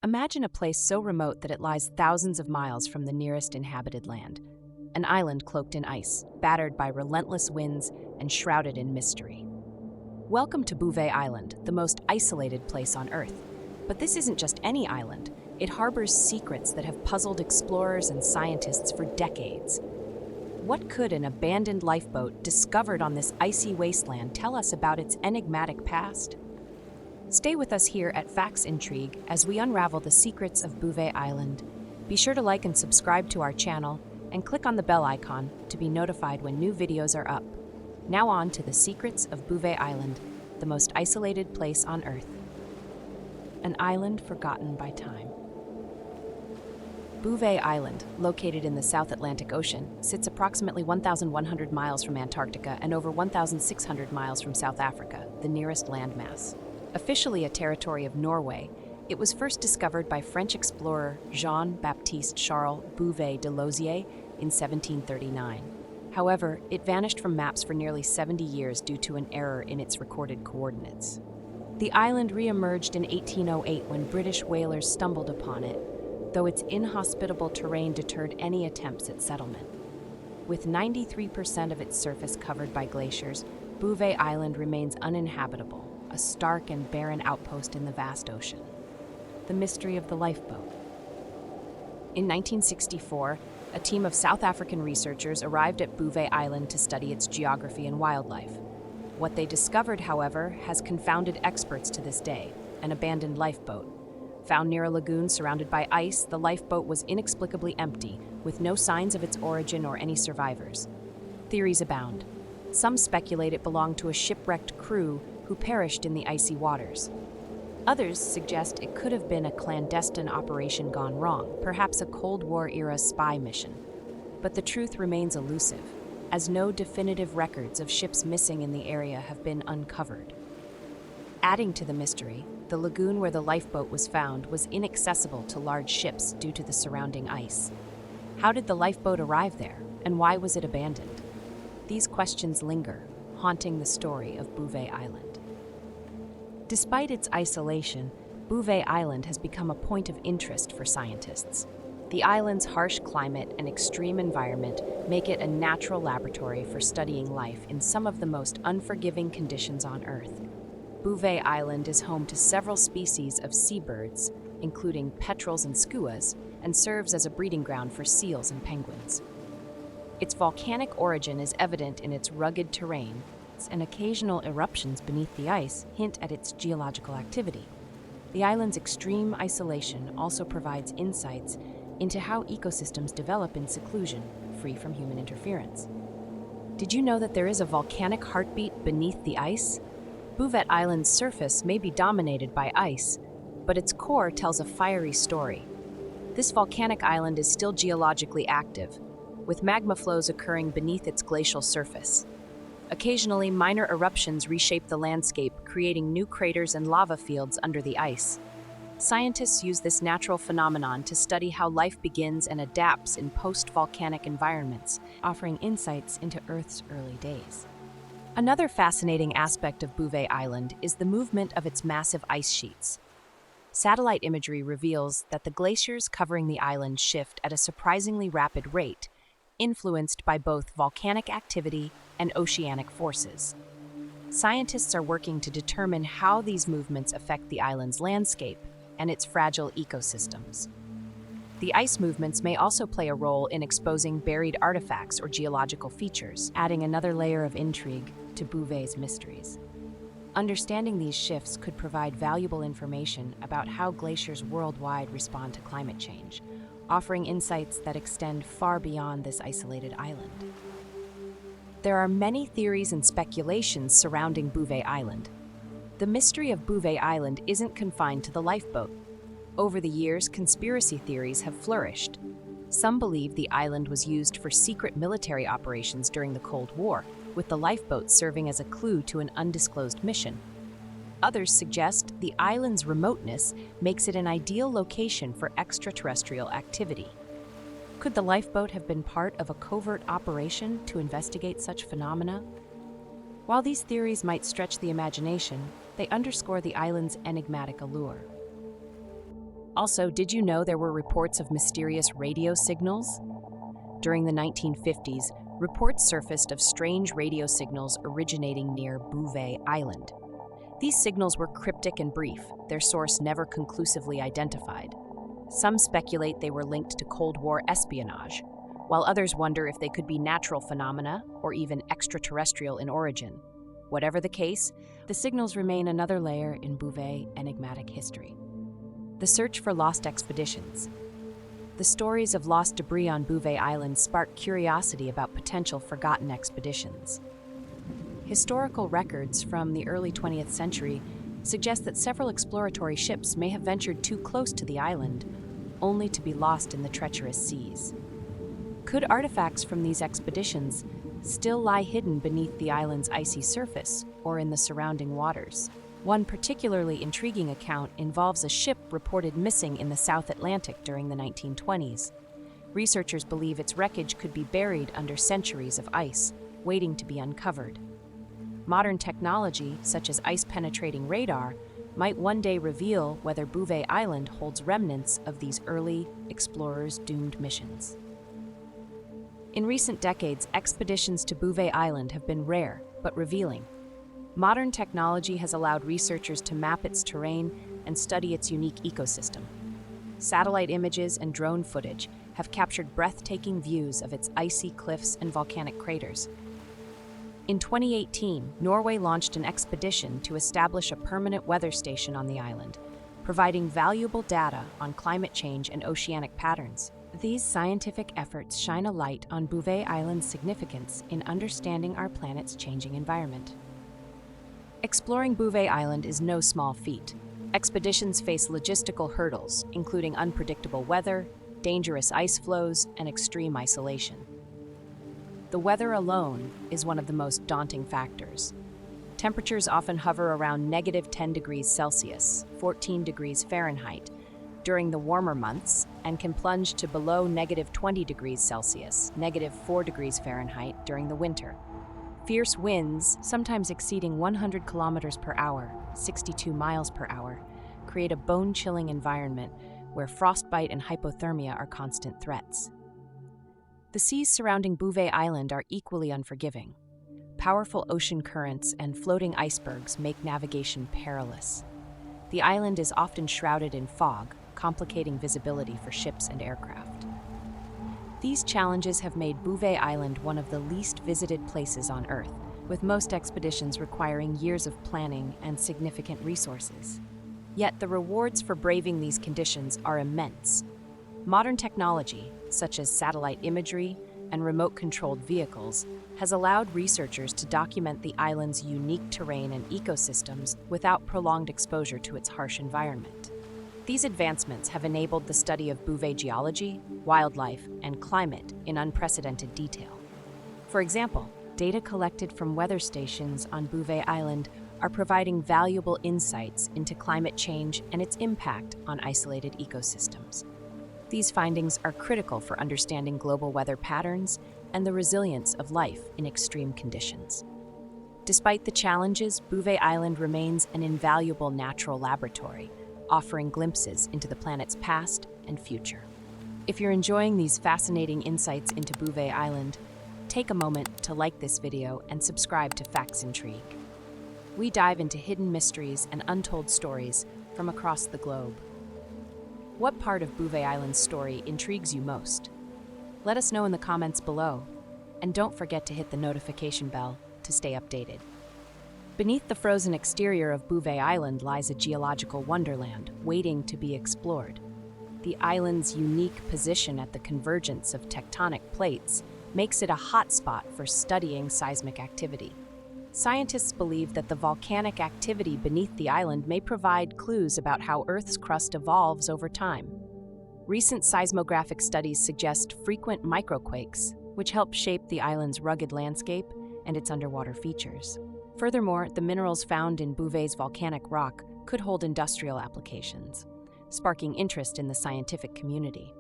Imagine a place so remote that it lies thousands of miles from the nearest inhabited land. An island cloaked in ice, battered by relentless winds and shrouded in mystery. Welcome to Bouvet Island, the most isolated place on Earth. But this isn't just any island. It harbors secrets that have puzzled explorers and scientists for decades. What could an abandoned lifeboat discovered on this icy wasteland tell us about its enigmatic past? Stay with us here at Facts Intrigue as we unravel the secrets of Bouvet Island. Be sure to like and subscribe to our channel and click on the bell icon to be notified when new videos are up. Now on to the secrets of Bouvet Island, the most isolated place on Earth. An island forgotten by time. Bouvet Island, located in the South Atlantic Ocean, sits approximately 1,100 miles from Antarctica and over 1,600 miles from South Africa, the nearest landmass. Officially a territory of Norway, it was first discovered by French explorer Jean-Baptiste Charles Bouvet de Lozier in 1739. However, it vanished from maps for nearly 70 years due to an error in its recorded coordinates. The island re-emerged in 1808 when British whalers stumbled upon it, though its inhospitable terrain deterred any attempts at settlement. With 93% of its surface covered by glaciers, Bouvet Island remains uninhabitable, a stark and barren outpost in the vast ocean. The mystery of the lifeboat. In 1964, a team of South African researchers arrived at Bouvet Island to study its geography and wildlife. What they discovered, however, has confounded experts to this day: an abandoned lifeboat. Found near a lagoon surrounded by ice, the lifeboat was inexplicably empty, with no signs of its origin or any survivors. Theories abound. Some speculate it belonged to a shipwrecked crew who perished in the icy waters. Others suggest it could have been a clandestine operation gone wrong, perhaps a Cold War-era spy mission. But the truth remains elusive, as no definitive records of ships missing in the area have been uncovered. Adding to the mystery, the lagoon where the lifeboat was found was inaccessible to large ships due to the surrounding ice. How did the lifeboat arrive there, and why was it abandoned? These questions linger, haunting the story of Bouvet Island. Despite its isolation, Bouvet Island has become a point of interest for scientists. The island's harsh climate and extreme environment make it a natural laboratory for studying life in some of the most unforgiving conditions on Earth. Bouvet Island is home to several species of seabirds, including petrels and skuas, and serves as a breeding ground for seals and penguins. Its volcanic origin is evident in its rugged terrain, and occasional eruptions beneath the ice hint at its geological activity. The island's extreme isolation also provides insights into how ecosystems develop in seclusion, free from human interference. Did you know that there is a volcanic heartbeat beneath the ice? Bouvet Island's surface may be dominated by ice, but its core tells a fiery story. This volcanic island is still geologically active, with magma flows occurring beneath its glacial surface. Occasionally, minor eruptions reshape the landscape, creating new craters and lava fields under the ice. Scientists use this natural phenomenon to study how life begins and adapts in post-volcanic environments, offering insights into Earth's early days. Another fascinating aspect of Bouvet Island is the movement of its massive ice sheets. Satellite imagery reveals that the glaciers covering the island shift at a surprisingly rapid rate, influenced by both volcanic activity and oceanic forces. Scientists are working to determine how these movements affect the island's landscape and its fragile ecosystems. The ice movements may also play a role in exposing buried artifacts or geological features, adding another layer of intrigue to Bouvet's mysteries. Understanding these shifts could provide valuable information about how glaciers worldwide respond to climate change, offering insights that extend far beyond this isolated island. There are many theories and speculations surrounding Bouvet Island. The mystery of Bouvet Island isn't confined to the lifeboat. Over the years, conspiracy theories have flourished. Some believe the island was used for secret military operations during the Cold War, with the lifeboat serving as a clue to an undisclosed mission. Others suggest the island's remoteness makes it an ideal location for extraterrestrial activity. Could the lifeboat have been part of a covert operation to investigate such phenomena? While these theories might stretch the imagination, they underscore the island's enigmatic allure. Also, did you know there were reports of mysterious radio signals? During the 1950s, reports surfaced of strange radio signals originating near Bouvet Island. These signals were cryptic and brief, their source never conclusively identified. Some speculate they were linked to Cold War espionage, while others wonder if they could be natural phenomena or even extraterrestrial in origin. Whatever the case, the signals remain another layer in Bouvet enigmatic history. The search for lost expeditions. The stories of lost debris on Bouvet Island spark curiosity about potential forgotten expeditions. Historical records from the early 20th century suggest that several exploratory ships may have ventured too close to the island, only to be lost in the treacherous seas. Could artifacts from these expeditions still lie hidden beneath the island's icy surface or in the surrounding waters? One particularly intriguing account involves a ship reported missing in the South Atlantic during the 1920s. Researchers believe its wreckage could be buried under centuries of ice, waiting to be uncovered. Modern technology, such as ice-penetrating radar, might one day reveal whether Bouvet Island holds remnants of these early explorers' doomed missions. In recent decades, expeditions to Bouvet Island have been rare, but revealing. Modern technology has allowed researchers to map its terrain and study its unique ecosystem. Satellite images and drone footage have captured breathtaking views of its icy cliffs and volcanic craters. In 2018, Norway launched an expedition to establish a permanent weather station on the island, providing valuable data on climate change and oceanic patterns. These scientific efforts shine a light on Bouvet Island's significance in understanding our planet's changing environment. Exploring Bouvet Island is no small feat. Expeditions face logistical hurdles, including unpredictable weather, dangerous ice flows, and extreme isolation. The weather alone is one of the most daunting factors. Temperatures often hover around -10 degrees Celsius, 14 degrees Fahrenheit, during the warmer months, and can plunge to below -20 degrees Celsius, -4 degrees Fahrenheit during the winter. Fierce winds, sometimes exceeding 100 kilometers per hour, 62 miles per hour, create a bone-chilling environment where frostbite and hypothermia are constant threats. The seas surrounding Bouvet Island are equally unforgiving. Powerful ocean currents and floating icebergs make navigation perilous. The island is often shrouded in fog, complicating visibility for ships and aircraft. These challenges have made Bouvet Island one of the least visited places on Earth, with most expeditions requiring years of planning and significant resources. Yet the rewards for braving these conditions are immense. Modern technology, such as satellite imagery and remote-controlled vehicles, has allowed researchers to document the island's unique terrain and ecosystems without prolonged exposure to its harsh environment. These advancements have enabled the study of Bouvet geology, wildlife, and climate in unprecedented detail. For example, data collected from weather stations on Bouvet Island are providing valuable insights into climate change and its impact on isolated ecosystems. These findings are critical for understanding global weather patterns and the resilience of life in extreme conditions. Despite the challenges, Bouvet Island remains an invaluable natural laboratory, offering glimpses into the planet's past and future. If you're enjoying these fascinating insights into Bouvet Island, take a moment to like this video and subscribe to Facts Intrigue. We dive into hidden mysteries and untold stories from across the globe. What part of Bouvet Island's story intrigues you most? Let us know in the comments below, and don't forget to hit the notification bell to stay updated. Beneath the frozen exterior of Bouvet Island lies a geological wonderland waiting to be explored. The island's unique position at the convergence of tectonic plates makes it a hotspot for studying seismic activity. Scientists believe that the volcanic activity beneath the island may provide clues about how Earth's crust evolves over time. Recent seismographic studies suggest frequent microquakes, which help shape the island's rugged landscape and its underwater features. Furthermore, the minerals found in Bouvet's volcanic rock could hold industrial applications, sparking interest in the scientific community.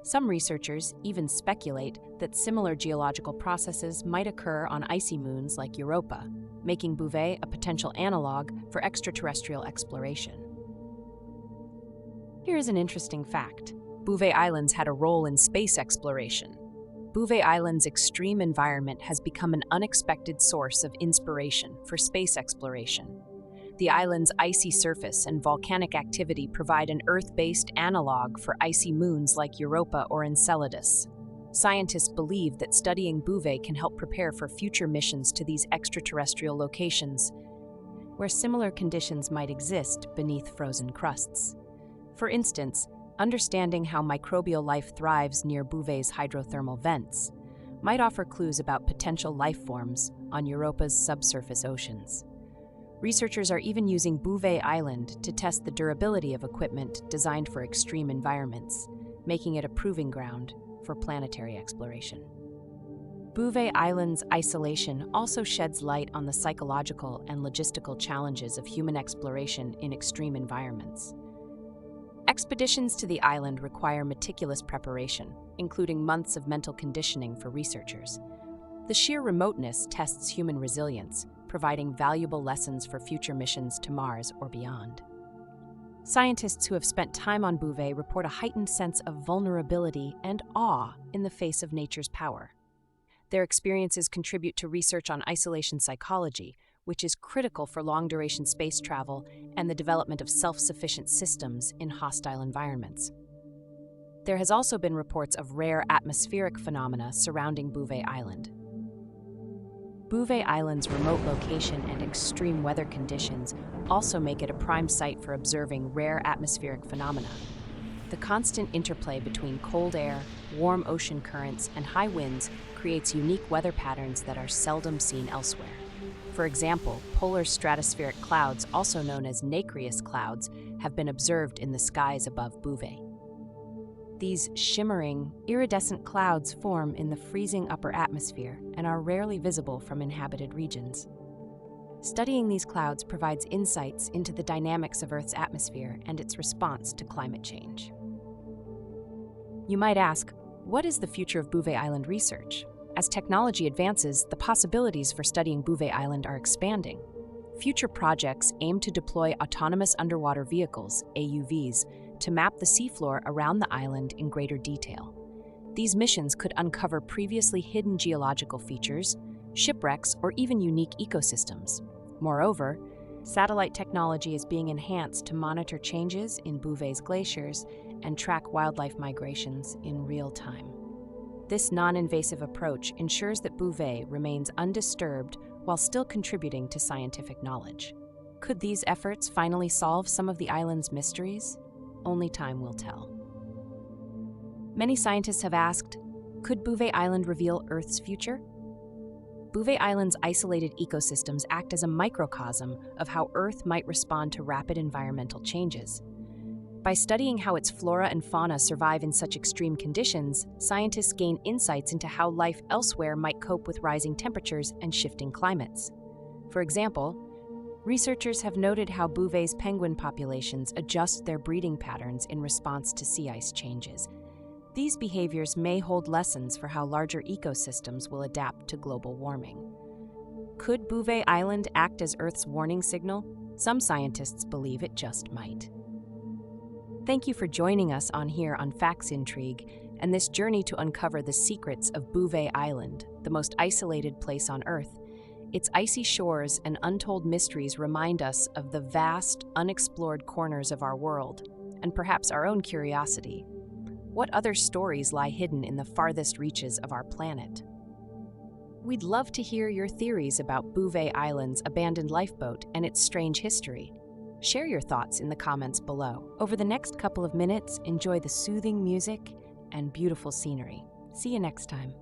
Some researchers even speculate that similar geological processes might occur on icy moons like Europa, making Bouvet a potential analog for extraterrestrial exploration. Here is an interesting fact. Bouvet Islands had a role in space exploration. Bouvet Island's extreme environment has become an unexpected source of inspiration for space exploration. The island's icy surface and volcanic activity provide an Earth-based analog for icy moons like Europa or Enceladus. Scientists believe that studying Bouvet can help prepare for future missions to these extraterrestrial locations, where similar conditions might exist beneath frozen crusts. For instance, understanding how microbial life thrives near Bouvet's hydrothermal vents might offer clues about potential life forms on Europa's subsurface oceans. Researchers are even using Bouvet Island to test the durability of equipment designed for extreme environments, making it a proving ground for planetary exploration. Bouvet Island's isolation also sheds light on the psychological and logistical challenges of human exploration in extreme environments. Expeditions to the island require meticulous preparation, including months of mental conditioning for researchers. The sheer remoteness tests human resilience, providing valuable lessons for future missions to Mars or beyond. Scientists who have spent time on Bouvet report a heightened sense of vulnerability and awe in the face of nature's power. Their experiences contribute to research on isolation psychology, which is critical for long-duration space travel and the development of self-sufficient systems in hostile environments. There has also been reports of rare atmospheric phenomena surrounding Bouvet Island. Bouvet Island's remote location and extreme weather conditions also make it a prime site for observing rare atmospheric phenomena. The constant interplay between cold air, warm ocean currents, and high winds creates unique weather patterns that are seldom seen elsewhere. For example, polar stratospheric clouds, also known as nacreous clouds, have been observed in the skies above Bouvet. These shimmering, iridescent clouds form in the freezing upper atmosphere and are rarely visible from inhabited regions. Studying these clouds provides insights into the dynamics of Earth's atmosphere and its response to climate change. You might ask, what is the future of Bouvet Island research? As technology advances, the possibilities for studying Bouvet Island are expanding. Future projects aim to deploy autonomous underwater vehicles, AUVs, to map the seafloor around the island in greater detail. These missions could uncover previously hidden geological features, shipwrecks, or even unique ecosystems. Moreover, satellite technology is being enhanced to monitor changes in Bouvet's glaciers and track wildlife migrations in real time. This non-invasive approach ensures that Bouvet remains undisturbed while still contributing to scientific knowledge. Could these efforts finally solve some of the island's mysteries? Only time will tell. Many scientists have asked, could Bouvet Island reveal Earth's future? Bouvet Island's isolated ecosystems act as a microcosm of how Earth might respond to rapid environmental changes. By studying how its flora and fauna survive in such extreme conditions, scientists gain insights into how life elsewhere might cope with rising temperatures and shifting climates. For example, researchers have noted how Bouvet's penguin populations adjust their breeding patterns in response to sea ice changes. These behaviors may hold lessons for how larger ecosystems will adapt to global warming. Could Bouvet Island act as Earth's warning signal? Some scientists believe it just might. Thank you for joining us here on Facts Intrigue and this journey to uncover the secrets of Bouvet Island, the most isolated place on Earth. Its icy shores and untold mysteries remind us of the vast, unexplored corners of our world, and perhaps our own curiosity. What other stories lie hidden in the farthest reaches of our planet? We'd love to hear your theories about Bouvet Island's abandoned lifeboat and its strange history. Share your thoughts in the comments below. Over the next couple of minutes, enjoy the soothing music and beautiful scenery. See you next time.